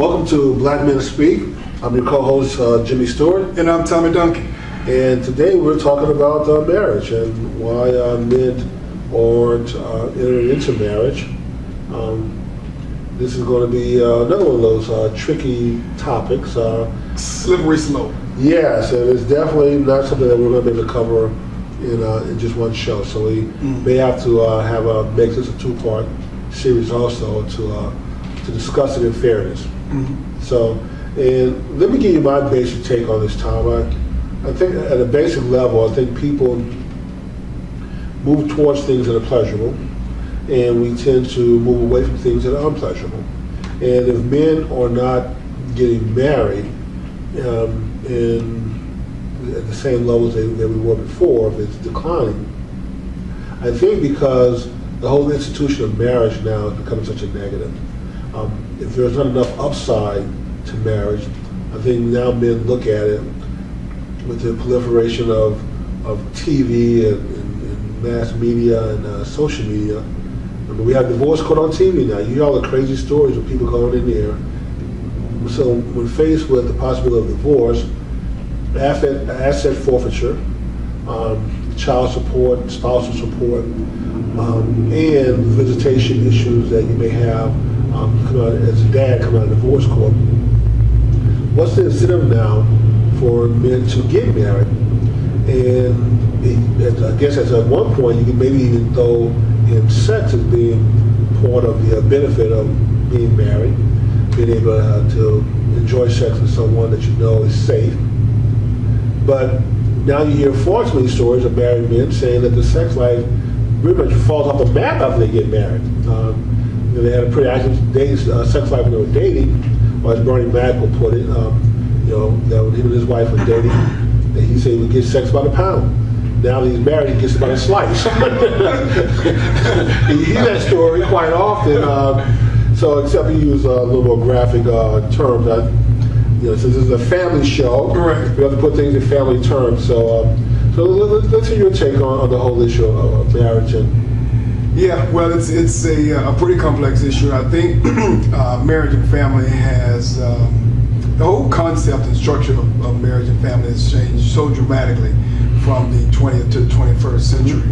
Welcome to Black Men Speak. I'm your co-host, Jimmy Stewart. And I'm Tommy Duncan. And today we're talking about marriage and why men aren't entering into marriage. This is going to be another one of those tricky topics. Slippery slope. Yes, and it's definitely not something that we're going to be able to cover in just one show. So we may have to make this a two-part series also to discuss it in fairness. So, and let me give you my basic take on this, Tom. I think at a basic level, I think people move towards things that are pleasurable, and we tend to move away from things that are unpleasurable. And if men are not getting married at the same levels that we were before, if it's declining, I think because the whole institution of marriage now is becoming such a negative. If there's not enough upside to marriage, I think now men look at it with the proliferation of TV and mass media and social media. I mean, we have divorce court on TV now. You hear all the crazy stories of people going in there. So when faced with the possibility of divorce, asset forfeiture, child support, spousal support, and visitation issues that you may have as a dad coming out of divorce court. What's the incentive now for men to get married? And I guess at one point you can maybe even throw in sex as being part of the benefit of being married, being able to enjoy sex with someone that you know is safe. But now you hear far too many stories of married men saying that the sex life pretty much falls off the map after they get married. They had a pretty active sex life when they were dating, or as Bernie Mac would put it, that when him and his wife were dating, that he said he would get sex by the pound. Now that he's married, he gets it by the slice. You hear that story quite often. So except he used a little more graphic terms. Since this is a family show, right, we have to put things in family terms. So let's hear your take on the whole issue of marriage. Yeah, well, it's a pretty complex issue. I think marriage and family has the whole concept and structure of marriage and family has changed so dramatically from the 20th to the 21st century.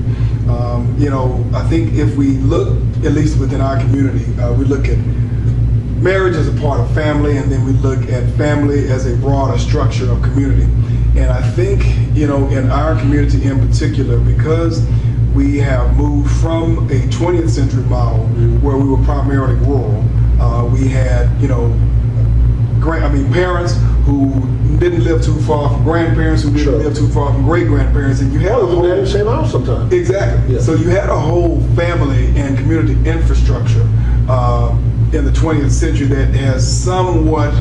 I think if we look, at least within our community, we look at marriage as a part of family, and then we look at family as a broader structure of community. And I think, in our community in particular, because we have moved from a 20th century model where we were primarily rural, we had, parents who didn't live too far from grandparents, who didn't live too far from great-grandparents, and you had the same house sometimes. Exactly. Yeah. So you had a whole family and community infrastructure in the 20th century that has somewhat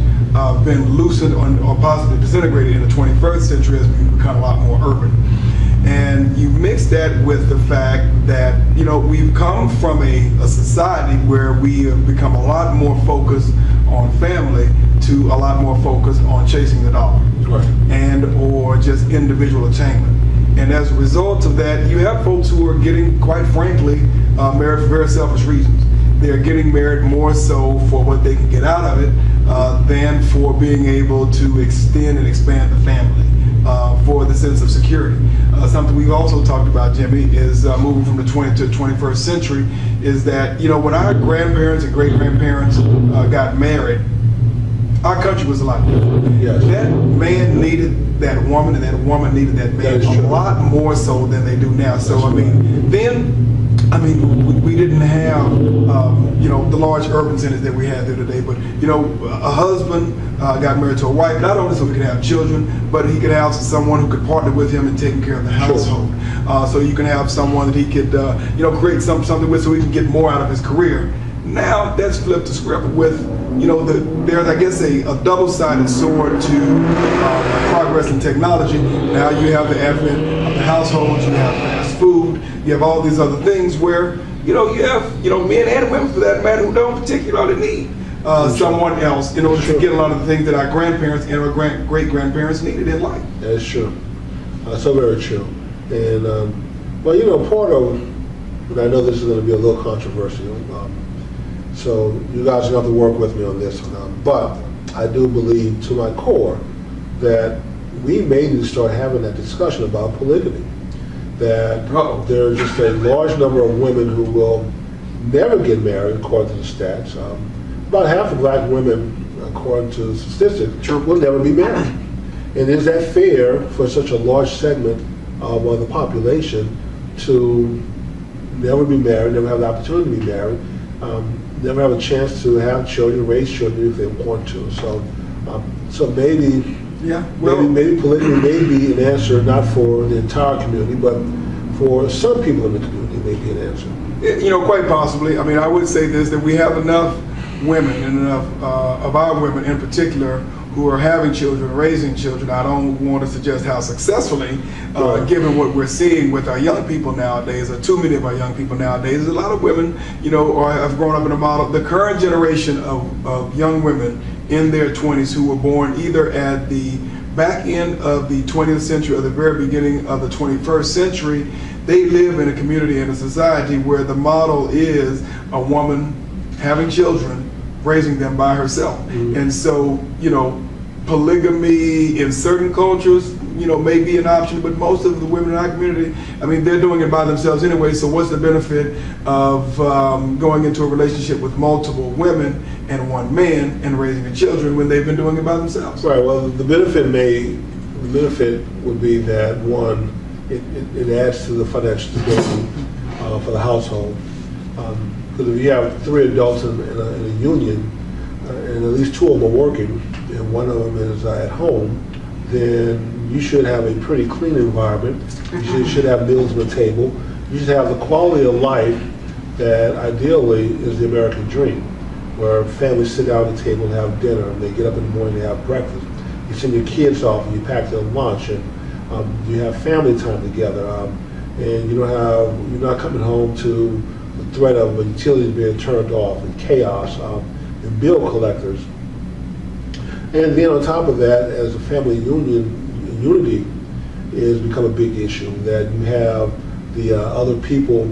been loosened or possibly disintegrated in the 21st century as we've become a lot more urban. And you mix that with the fact that, we've come from a society where we have become a lot more focused on family to a lot more focused on chasing the dollar, right, and or just individual attainment. And as a result of that, you have folks who are getting, quite frankly, married for very selfish reasons. They're getting married more so for what they can get out of it than for being able to extend and expand the family. For the sense of security. Something we've also talked about, Jimmy, is moving from the 20th to the 21st century, is that, when our grandparents and great-grandparents got married, our country was a lot different. Yes. That man needed that woman, and that woman needed that man a lot more so than they do now. So, we didn't have, the large urban centers that we have there today, but, a husband got married to a wife, not only so he could have children, but he could have someone who could partner with him in taking care of the household. So you can have someone that he could, create something with so he can get more out of his career. Now that's flipped the script with, there's, I guess, a double-sided sword to progress in technology. Now you have the advent of the households, you have fast food, you have all these other things where, you have, men and women for that matter who don't particularly need someone else in order to get a lot of the things that our grandparents and our great-grandparents needed in life. That's true. So very true. And, part of, and I know this is going to be a little controversial, So you guys are going to have to work with me on this one. But I do believe to my core that we may need to start having that discussion about polygamy. That there's just a large number of women who will never get married, according to the stats. About half of black women, according to statistics, will never be married. And is that fair for such a large segment of the population to never be married, never have the opportunity to be married, never have a chance to have children, raise children if they want to? So maybe, maybe polygamy may be an answer, not for the entire community, but for some people in the community, it may be an answer. You know, quite possibly. I mean, I would say this, that we have enough women, and enough of our women in particular, who are having children, raising children. I don't want to suggest how successfully, given what we're seeing with our young people nowadays, or too many of our young people nowadays. There's a lot of women, you know, have grown up in a model. The current generation of young women in their 20s who were born either at the back end of the 20th century or the very beginning of the 21st century, they live in a community and a society where the model is a woman having children, raising them by herself. And so, you know, polygamy in certain cultures, you know, may be an option, but most of the women in our community, I mean, they're doing it by themselves anyway, so what's the benefit of going into a relationship with multiple women and one man and raising the children when they've been doing it by themselves? Right, well, the benefit would be that, one, it adds to the financial stability for the household. Because if you have 3 adults in a union, and at least 2 of them are working, and one of them is at home, then you should have a pretty clean environment. You should have meals on the table. You should have the quality of life that ideally is the American dream, where families sit down at the table and have dinner, and they get up in the morning and have breakfast. You send your kids off and you pack their lunch, and you have family time together, and you're not coming home to the threat of utilities being turned off and chaos and bill collectors. And then on top of that, as a family unity is become a big issue, that you have the other people,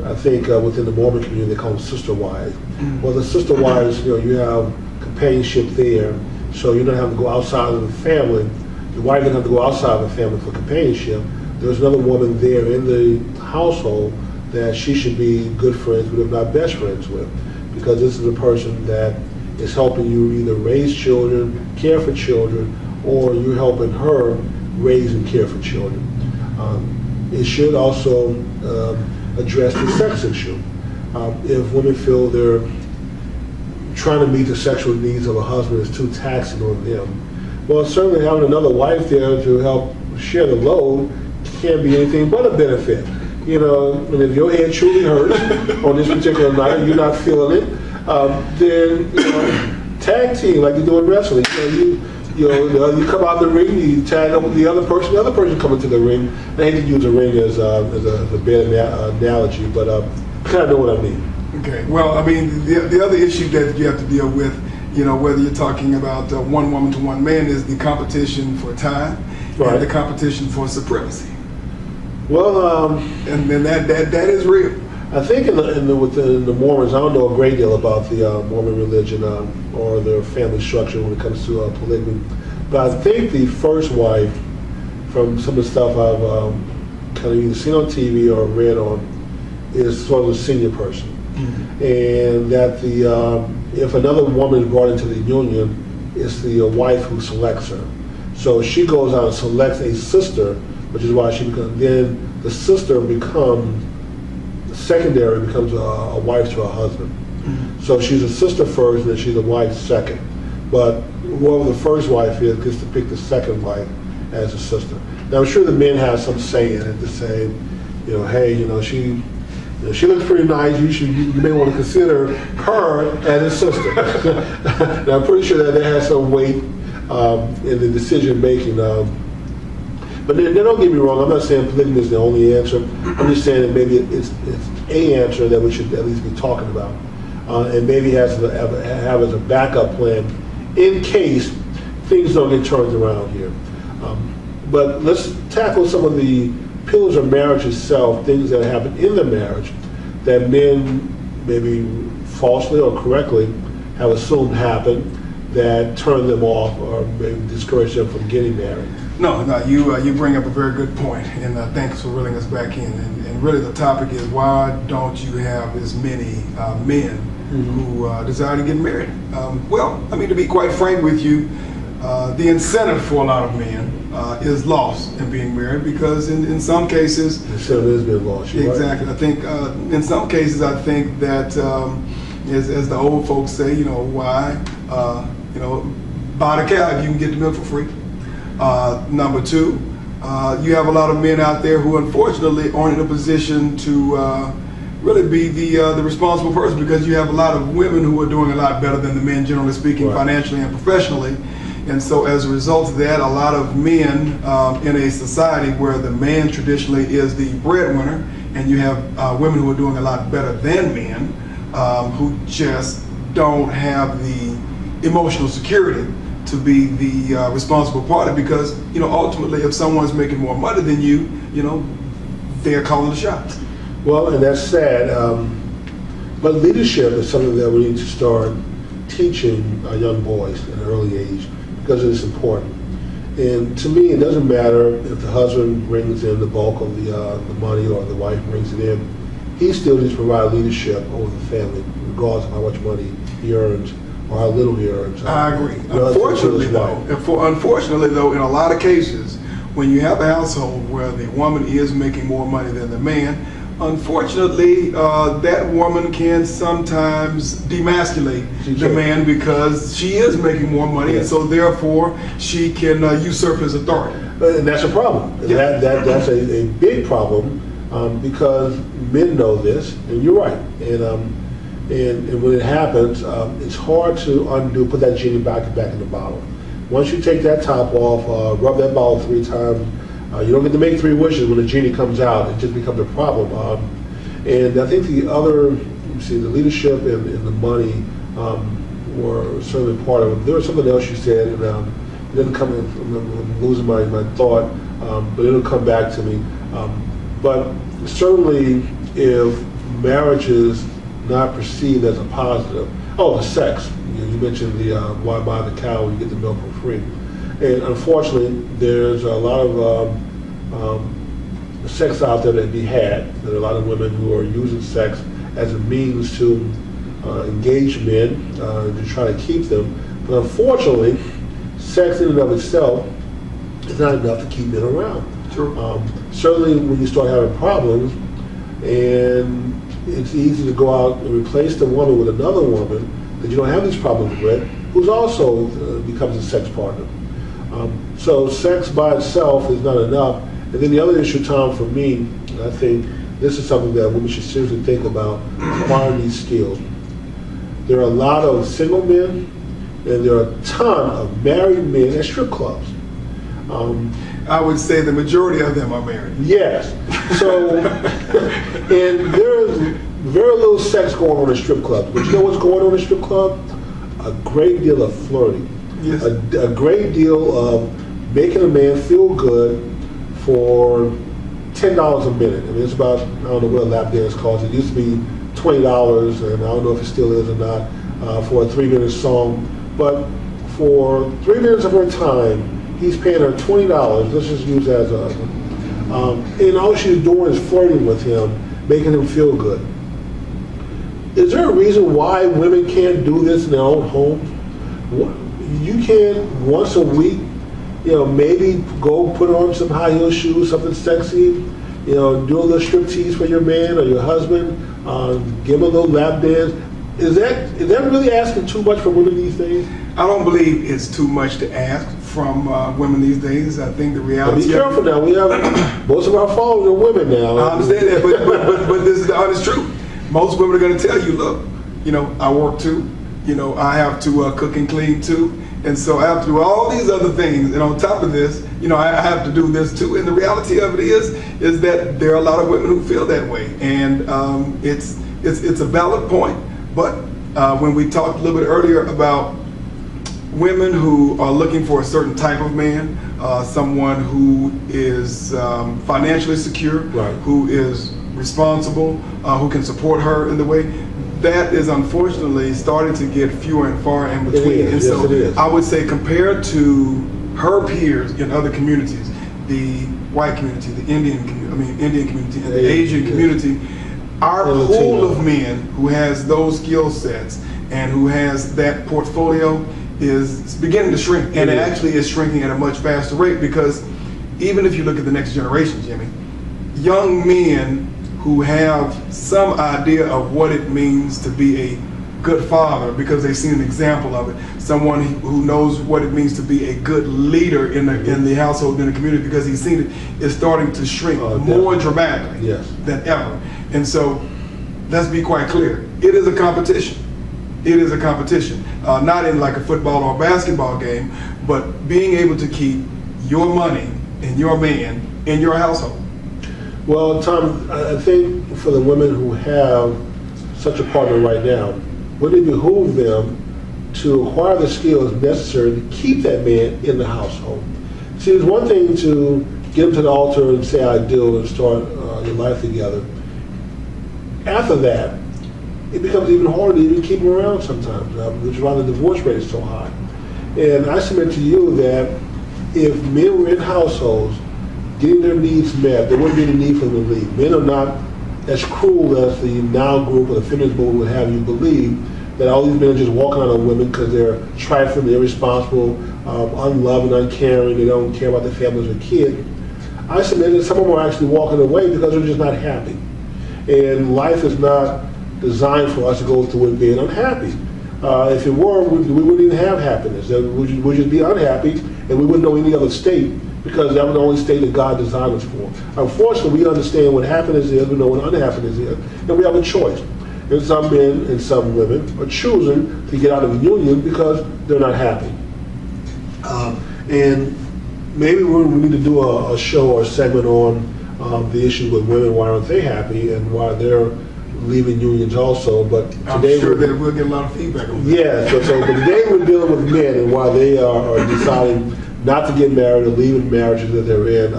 I think within the Mormon community they call them sister wives. Well, the sister wives, you have companionship there, so you don't have to go outside of the family. Your wife doesn't have to go outside of the family for companionship. There's another woman there in the household that she should be good friends with, if not best friends with, because this is a person that is helping you either raise children, care for children, or you're helping her raise and care for children. It should also address the sex issue. If women feel they're trying to meet the sexual needs of a husband is too taxing on them, well, certainly having another wife there to help share the load can't be anything but a benefit. And if your head truly hurts on this particular night and you're not feeling it, then tag team like you do in wrestling. You come out the ring, you tag up with the other person come into the ring. I hate to use a ring as a bad analogy, but kind of know what I mean. Okay. Well, I mean, the other issue that you have to deal with, whether you're talking about one woman to one man, is the competition for time, right, and the competition for supremacy. Well, and that is real. I think within the Mormons, I don't know a great deal about the Mormon religion or their family structure when it comes to polygamy. But I think the first wife, from some of the stuff I've kind of either seen on TV or read on, is sort of a senior person. Mm-hmm. And that if another woman is brought into the union, it's the wife who selects her. So she goes out and selects a sister, which is why then the sister becomes a wife to her husband. Mm-hmm. So she's a sister first, and then she's a wife second. But whoever the first wife is gets to pick the second wife as a sister. Now I'm sure the men have some say in it to say, hey, she looks pretty nice. You may want to consider her as a sister. Now I'm pretty sure that has some weight in the decision making. But then don't get me wrong, I'm not saying polygamy is the only answer. I'm just saying that maybe it's a answer that we should at least be talking about. And maybe have as a backup plan in case things don't get turned around here. But let's tackle some of the pillars of marriage itself, things that happen in the marriage that men maybe falsely or correctly have assumed happened that turn them off or maybe discourage them from getting married? No, you bring up a very good point, and thanks for reeling us back in. And really, the topic is why don't you have as many men who desire to get married? Well, I mean, to be quite frank with you, the incentive for a lot of men is lost in being married because in some cases, The incentive is being lost. exactly. Right? I think in some cases, I think that as the old folks say, why buy the cow if you can get the milk for free. Number two, you have a lot of men out there who unfortunately aren't in a position to really be the responsible person, because you have a lot of women who are doing a lot better than the men, generally speaking, Right. financially and professionally. And so as a result of that, a lot of men in a society where the man traditionally is the breadwinner, and you have women who are doing a lot better than men, who just don't have the emotional security to be the responsible party, because ultimately if someone's making more money than you, they're calling the shots. Well, and that's sad. But leadership is something that we need to start teaching our young boys at an early age, because it's important. And to me, it doesn't matter if the husband brings in the bulk of the money or the wife brings it in. He still needs to provide leadership over the family, regardless of how much money he earns or how little he earns. I agree. Relative to his wife. Unfortunately, though, in a lot of cases, when you have a household where the woman is making more money than the man, unfortunately, that woman can sometimes demasculate the man because she is making more money, and so therefore she can usurp his authority. And that's a problem. Yeah. That's a big problem because men know this, and you're right. And when it happens, it's hard to undo, put that genie back in the bottle. Once you take that top off, rub that bottle 3 times, you don't get to make 3 wishes when the genie comes out. It just becomes a problem. And I think the other, the leadership and the money were certainly part of it. There was something else you said, and it didn't come in, I'm losing my thought, but it'll come back to me. But certainly if marriage is not perceived as a positive, the sex. You mentioned the why buy the cow when you get the milk for free. And unfortunately, there's a lot of sex out there that be had. There are a lot of women who are using sex as a means to engage men, to try to keep them. But unfortunately, sex in and of itself is not enough to keep men around. True. Certainly when you start having problems, and it's easy to go out and replace the woman with another woman that you don't have these problems with, who's also becomes a sex partner. So sex by itself is not enough. And then the other issue, Tom, for me, I think this is something that women should seriously think about, acquiring these skills. There are a lot of single men, and there are a ton of married men at strip clubs. I would say the majority of them are married. Yes. So, and there's very little sex going on in strip clubs. But you know what's going on in strip club? A great deal of flirting. Yes. A great deal of making a man feel good for $10 a minute. I mean, it's about, I don't know what a lap dance costs. It used to be $20, and I don't know if it still is or not, for a 3-minute song. But for 3 minutes of her time, he's paying her $20. Let's just use that as a, and all she's doing is flirting with him, making him feel good. Is there a reason why women can't do this in their own homes? You can once a week, maybe go put on some high heel shoes, something sexy, do a little striptease for your man or your husband, give him a little lap dance. Is that really asking too much for women these days? I don't believe it's too much to ask from women these days. I think the reality. Be careful now. We have most of our followers are women now. I understand that, but this is the honest truth. Most women are going to tell you, look, I work too. I have to cook and clean too, and so I have to do all these other things. And on top of this, I have to do this too. And the reality of it is that there are a lot of women who feel that way, and it's a valid point. But when we talked a little bit earlier about women who are looking for a certain type of man, someone who is financially secure, right, who is responsible, who can support her in the way, that is unfortunately starting to get fewer and far in between. It is. And Yes, so it is. I would say compared to her peers in other communities, the white community, the Indian community, and the Asian community, our And pool Latino. of men who has those skill sets and who has that portfolio is beginning to shrink, and it actually is shrinking at a much faster rate, because even if you look at the next generation, Jimmy, young men who have some idea of what it means to be a good father because they've seen an example of it, someone who knows what it means to be a good leader in the household, in the community, because he's seen it, is starting to shrink more dramatically Yes. than ever. And so let's be quite clear, it is a competition. It is a competition, not in like a football or basketball game, but being able to keep your money and your man in your household. Well, Tom, I think for the women who have such a partner right now, would it behoove them to acquire the skills necessary to keep that man in the household? See, it's one thing to get him to the altar and say I do and start your life together. After that, it becomes even harder to even keep him around sometimes, which is why the divorce rate is so high. And I submit to you that if men were in households getting their needs met, there wouldn't be any need for them to leave. Men are not as cruel as the now group or the feminist movement would have you believe, that all these men are just walking out on women because they're trifling, irresponsible, unloving, uncaring, they don't care about their families or kids. I submit that some of them are actually walking away because they're just not happy. And life is not designed for us to go through it being unhappy. If it were, we wouldn't even have happiness. We'd just be unhappy, and we wouldn't know any other state, because that was the only state that God designed us for. Unfortunately, we understand what happiness is, we know what unhappiness is, and we have a choice. And some men and some women are choosing to get out of the union because they're not happy. And maybe we need to do a show or a segment on the issue with women, why aren't they happy, and why they're leaving unions also. But today I'm sure that we'll get a lot of feedback on that. yeah, so but today we're dealing with men and why they are deciding not to get married or leaving marriages that they're in.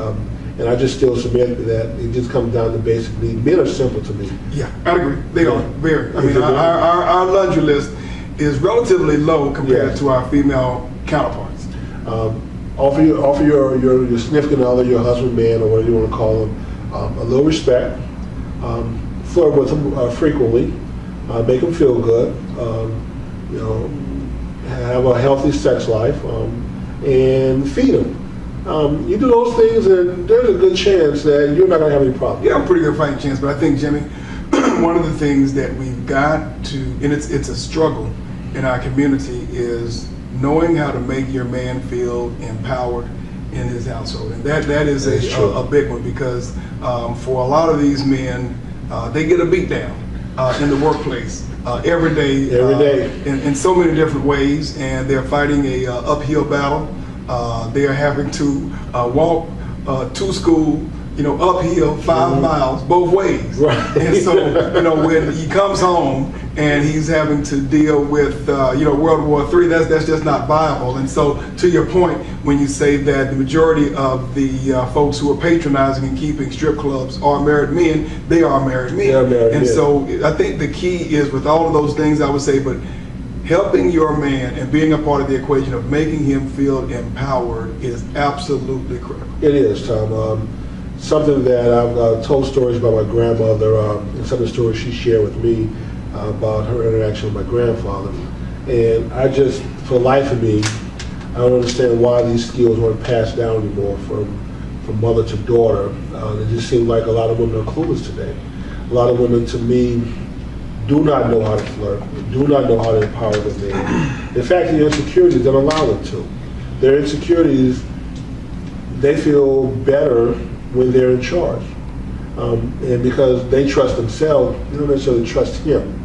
And I just still submit that it just comes down to basic needs. Men are simple to me. Yeah, I agree. They are very. I mean, Yeah. our laundry list is relatively low compared Yes. to our female counterparts. Offer your significant other, your husband, man, or whatever you want to call them, a little respect. Flirt with them frequently. Make them feel good. Have a healthy sex life, and feed them. You do those things, and there's a good chance that you're not going to have any problems. Yeah, a pretty good fighting chance. But I think, Jimmy, one of the things that we've got to, and it's a struggle in our community, is knowing how to make your man feel empowered in his household. And that is a big one, because for a lot of these men, they get a beat down in the workplace every day, in so many different ways, and they're fighting a uphill battle. They are having to walk to school, uphill 5 miles both ways. Right. And so, when he comes home and he's having to deal with, World War III, that's just not viable. And so, to your point, when you say that the majority of the folks who are patronizing and keeping strip clubs are married men, they are married men. They are married men. So, I think the key is, with all of those things, I would say, but helping your man and being a part of the equation of making him feel empowered is absolutely critical. It is, Tom. Something that I've told stories about my grandmother, and some of the stories she shared with me about her interaction with my grandfather. And I just, for the life of me, I don't understand why these skills weren't passed down anymore from mother to daughter. It just seems like a lot of women are clueless today. A lot of women, to me, do not know how to flirt, do not know how to empower the man. In fact, their insecurities don't allow them to. Their insecurities, they feel better when they're in charge. And because they trust themselves, they don't necessarily trust him.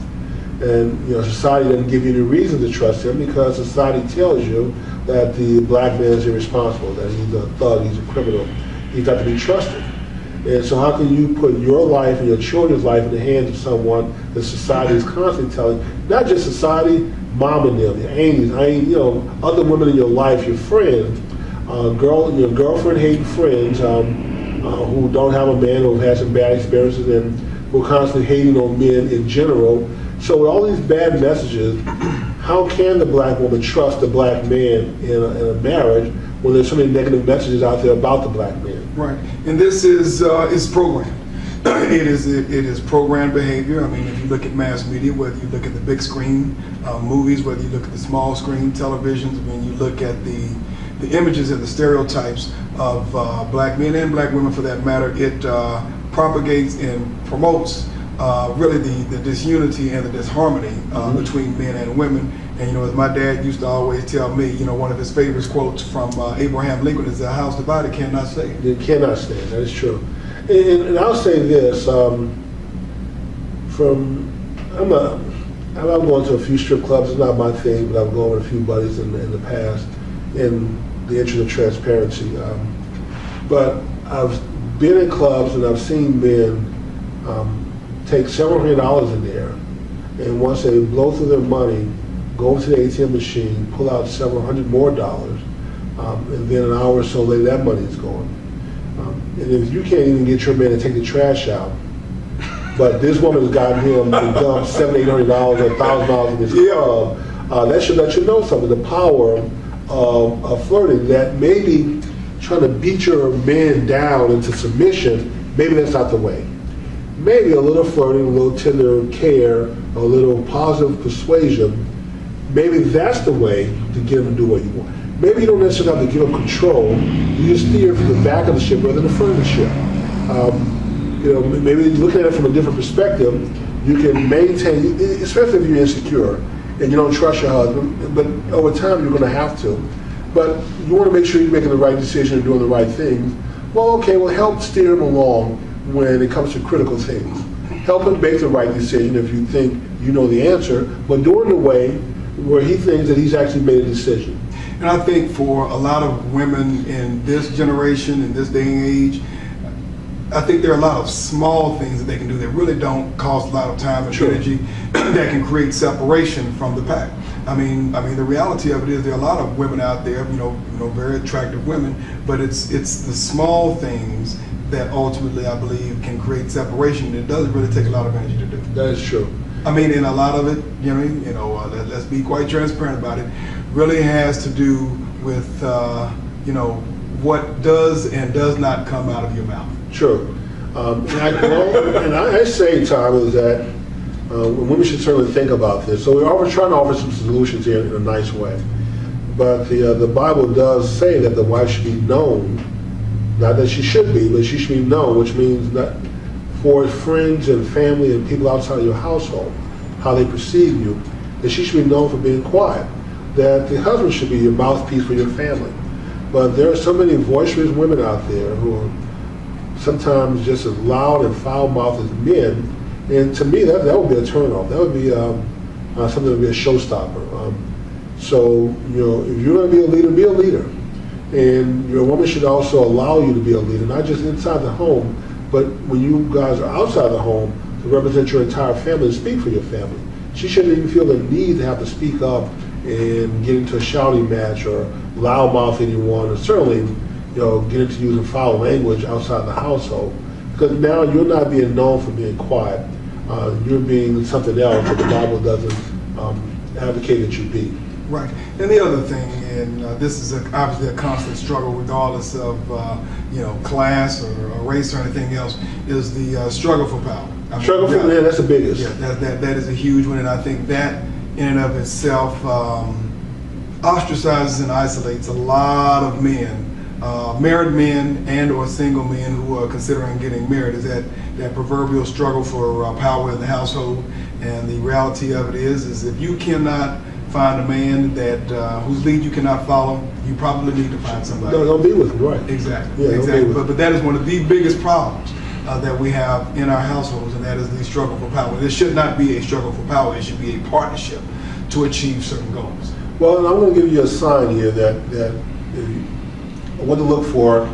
And society doesn't give you any reason to trust him, because society tells you that the black man is irresponsible, that he's a thug, he's a criminal, he's got to be trusted. And so how can you put your life and your children's life in the hands of someone that society is constantly telling, not just society, mom and them, your aunties, other women in your life, your friends, your girlfriend hating friends who don't have a man, who have had some bad experiences, and who are constantly hating on men in general, So with all these bad messages, how can the black woman trust the black man in a marriage when there's so many negative messages out there about the black man? Right, and this is programmed. It is programmed behavior. I mean, if you look at mass media, whether you look at the big screen movies, whether you look at the small screen televisions, I mean, you look at the images and the stereotypes of black men and black women, for that matter, it propagates and promotes really the disunity and the disharmony between men and women. And you know, as my dad used to always tell me, you know, one of his favorite quotes from Abraham Lincoln is, "A house divided cannot stand." It cannot stand. That is true. And I'll say this: I'm going to a few strip clubs. It's not my thing, but I've gone with a few buddies in the past, in the interest of transparency. But I've been in clubs and I've seen men take several $100 in there, and once they blow through their money, go to the ATM machine, pull out several hundred more dollars, and then an hour or so later, that money is gone. And if you can't even get your man to take the trash out, but this woman has gotten him to dump $700, $800 or $1,000 in his club, that should let you know something. The power of flirting, that maybe trying to beat your man down into submission, maybe that's not the way. Maybe a little flirting, a little tender care, a little positive persuasion, maybe that's the way to get him to do what you want. Maybe you don't necessarily have to give him control. You just steer from the back of the ship rather than the front of the ship. You know, maybe looking at it from a different perspective, you can maintain, especially if you're insecure and you don't trust your husband, but over time you're going to have to. But you want to make sure you're making the right decision and doing the right things. Well, okay, well, help steer him along when it comes to critical things. Help him make the right decision if you think you know the answer, but do it in a way where he thinks that he's actually made a decision. And I think for a lot of women in this generation, in this day and age, I think there are a lot of small things that they can do that really don't cost a lot of time and energy that can create separation from the pack. I mean, the reality of it is there are a lot of women out there, you know, very attractive women, but it's the small things that ultimately I believe can create separation. It doesn't really take a lot of energy to do. That is true. I mean, and a lot of it, let's be quite transparent about it, really has to do with, what does and does not come out of your mouth. True. And I say, Tom, is that women should certainly think about this. So we're trying to offer some solutions here in a nice way. But the Bible does say that the wife should be known, not that she should be, but she should be known, which means that for friends and family and people outside of your household, how they perceive you, that she should be known for being quiet, that the husband should be your mouthpiece for your family. But there are so many boisterous women out there who are sometimes just as loud and foul-mouthed as men, and to me that would be a turnoff. That would be something that would be a showstopper. So, if you're going to be a leader. And your woman should also allow you to be a leader, not just inside the home, but when you guys are outside the home, to represent your entire family and speak for your family. She shouldn't even feel the need to have to speak up and get into a shouting match or loudmouth anyone, or certainly, get into using foul language outside the household. Because now you're not being known for being quiet. You're being something else that the Bible doesn't advocate that you be. Right. And the other thing, and this is obviously a constant struggle regardless of class or race or anything else, is the struggle for power. That's the biggest. Yeah, that is a huge one, and I think that in and of itself ostracizes and isolates a lot of men, married men and or single men who are considering getting married. Is that proverbial struggle for power in the household. And the reality of it is if you cannot find a man that whose lead you cannot follow, you probably need to find somebody. Don't be with him, right? Exactly. Yeah, exactly. But that is one of the biggest problems that we have in our households, and that is the struggle for power. This should not be a struggle for power. It should be a partnership to achieve certain goals. Well, and I'm going to give you a sign here that what to look for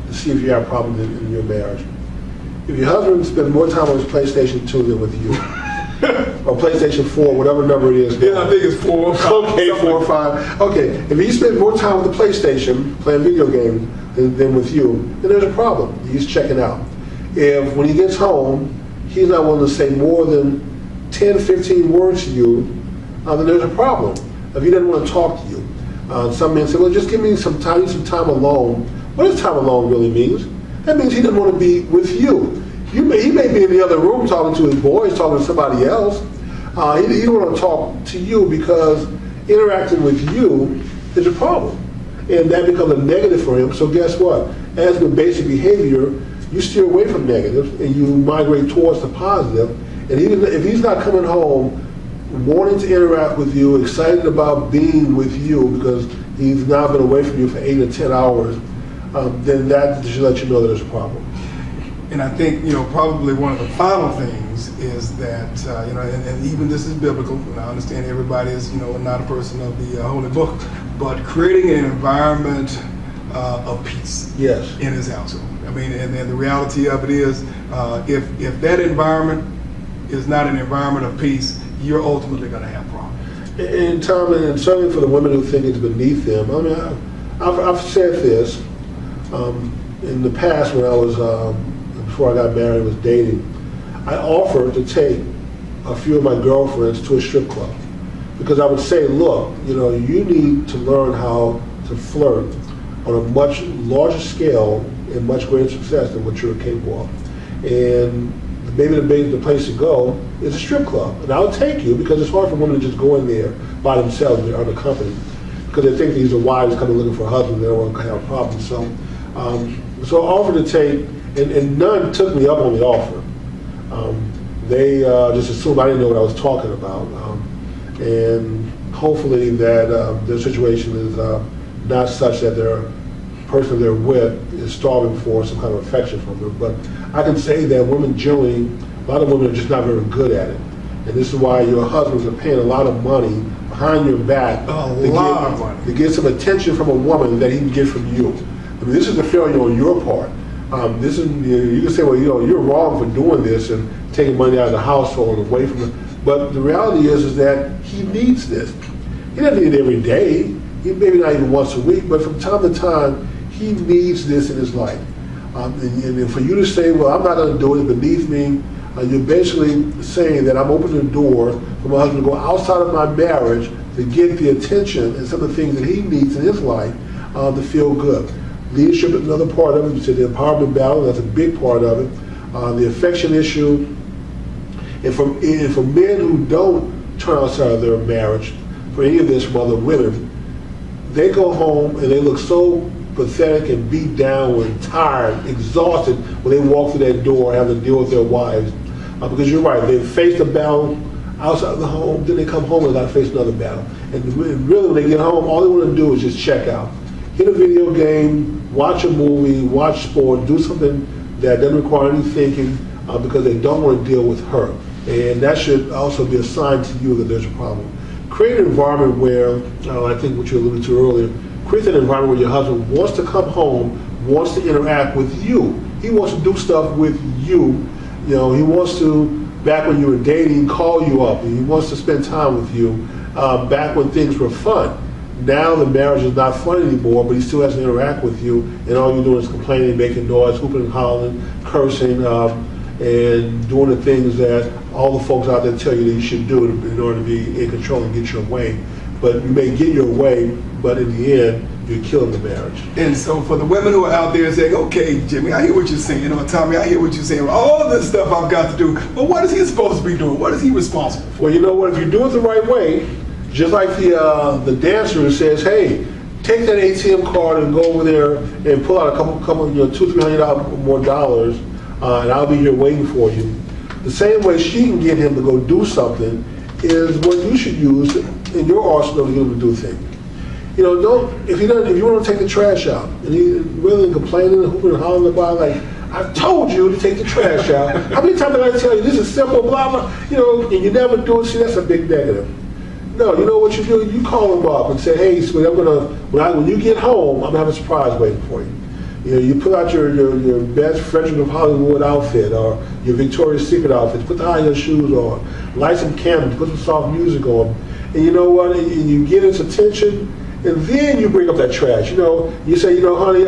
to see if you have problems in your marriage. If your husband spends more time on his PlayStation 2 than with you, or PlayStation 4, whatever number it is. Yeah, I think it's 4 or 5. Okay, 4 or 5. Okay, if he spends more time with the PlayStation, playing video games, than with you, then there's a problem. He's checking out. If when he gets home, he's not willing to say more than 10, 15 words to you, then there's a problem. If he doesn't want to talk to you. Some men say, well, just give me some time alone. What does time alone really mean? That means he doesn't want to be with you. He may be in the other room talking to his boys, talking to somebody else. He don't want to talk to you because interacting with you is a problem. And that becomes a negative for him. So guess what? As with basic behavior, you steer away from negative and you migrate towards the positive. And even if he's not coming home wanting to interact with you, excited about being with you because he's now been away from you for 8 or 10 hours, then that should let you know that there's a problem. And I think, probably one of the final things is that, and even this is biblical, and I understand everybody is, not a person of the Holy Book, but creating an environment of peace in his household. I mean, and the reality of it is, if that environment is not an environment of peace, you're ultimately going to have problems. And Tom, and certainly for the women who think it's beneath them, I mean, I've said this in the past when I was, before I got married, was dating. I offered to take a few of my girlfriends to a strip club because I would say, look, you need to learn how to flirt on a much larger scale and much greater success than what you're capable of. And maybe the place to go is a strip club. And I'll take you because it's hard for women to just go in there by themselves and they're unaccompanied because they think these are wives coming looking for a husband and they don't want to have problems. So I offered to take, and none took me up on the offer. They just assumed I didn't know what I was talking about. And hopefully that their situation is not such that their person they're with is starving for some kind of affection from them. But I can say that women generally, a lot of women are just not very good at it. And this is why your husbands are paying a lot of money behind your back to get some attention from a woman that he can get from you. I mean, this is a failure on your part. This is, you can say, well, you're wrong for doing this and taking money out of the household and away from it. But the reality is that he needs this. He doesn't need it every day. Maybe not even once a week, but from time to time, he needs this in his life. And for you to say, well, I'm not going to do it, it's beneath me, you're basically saying that I'm opening the door for my husband to go outside of my marriage to get the attention and some of the things that he needs in his life to feel good. Leadership is another part of it. You said the empowerment battle, that's a big part of it. The affection issue. And for men who don't turn outside of their marriage, for any of this from other women, they go home and they look so pathetic and beat down and tired, exhausted when they walk through that door having to deal with their wives. Because you're right, they face the battle outside of the home, then they come home and got to face another battle. And really when they get home, all they want to do is just check out. Hit a video game, watch a movie, watch sport, do something that doesn't require any thinking because they don't want to deal with her. And that should also be a sign to you that there's a problem. Create an environment where, I think what you alluded to earlier, create an environment where your husband wants to come home, wants to interact with you. He wants to do stuff with you. He wants to, back when you were dating, call you up. He wants to spend time with you back when things were fun. Now the marriage is not fun anymore, but he still has to interact with you, and all you're doing is complaining, making noise, hooping and hollering, cursing, and doing the things that all the folks out there tell you that you should do in order to be in control and get your way. But you may get your way, but in the end, you're killing the marriage. And so for the women who are out there saying, okay, Jimmy, I hear what you're saying, Tommy, I hear what you're saying, all this stuff I've got to do, but what is he supposed to be doing? What is he responsible for? Well, you know what, if you do it the right way, just like the dancer who says, hey, take that ATM card and go over there and pull out a couple $200-300 more dollars, and I'll be here waiting for you. The same way she can get him to go do something is what you should use in your arsenal to get him to do things. If you want to take the trash out, and he really complaining and hooping and hollering about like, I've told you to take the trash out. How many times did I tell you this is simple, blah blah, and you never do it? See, that's a big negative. No, you know what you do? You call him up and say, hey, sweet, when you get home, I'm gonna have a surprise waiting for you. You put out your best Frederick of Hollywood outfit or your Victoria's Secret outfit, put the high heel shoes on, light some candles, put some soft music on, and you know what? And you get his attention, and then you bring up that trash. You say, honey,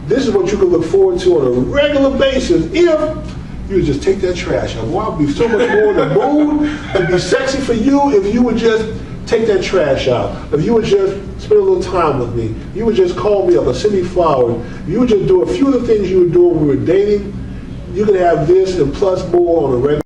this is what you can look forward to on a regular basis if you would just take that trash out. Boy, I'd be so much more in the mood. It'd be sexy for you if you would just take that trash out. If you would just spend a little time with me. You would just call me up or send me flowers. You would just do a few of the things you were doing when we were dating. You could have this and plus more on a regular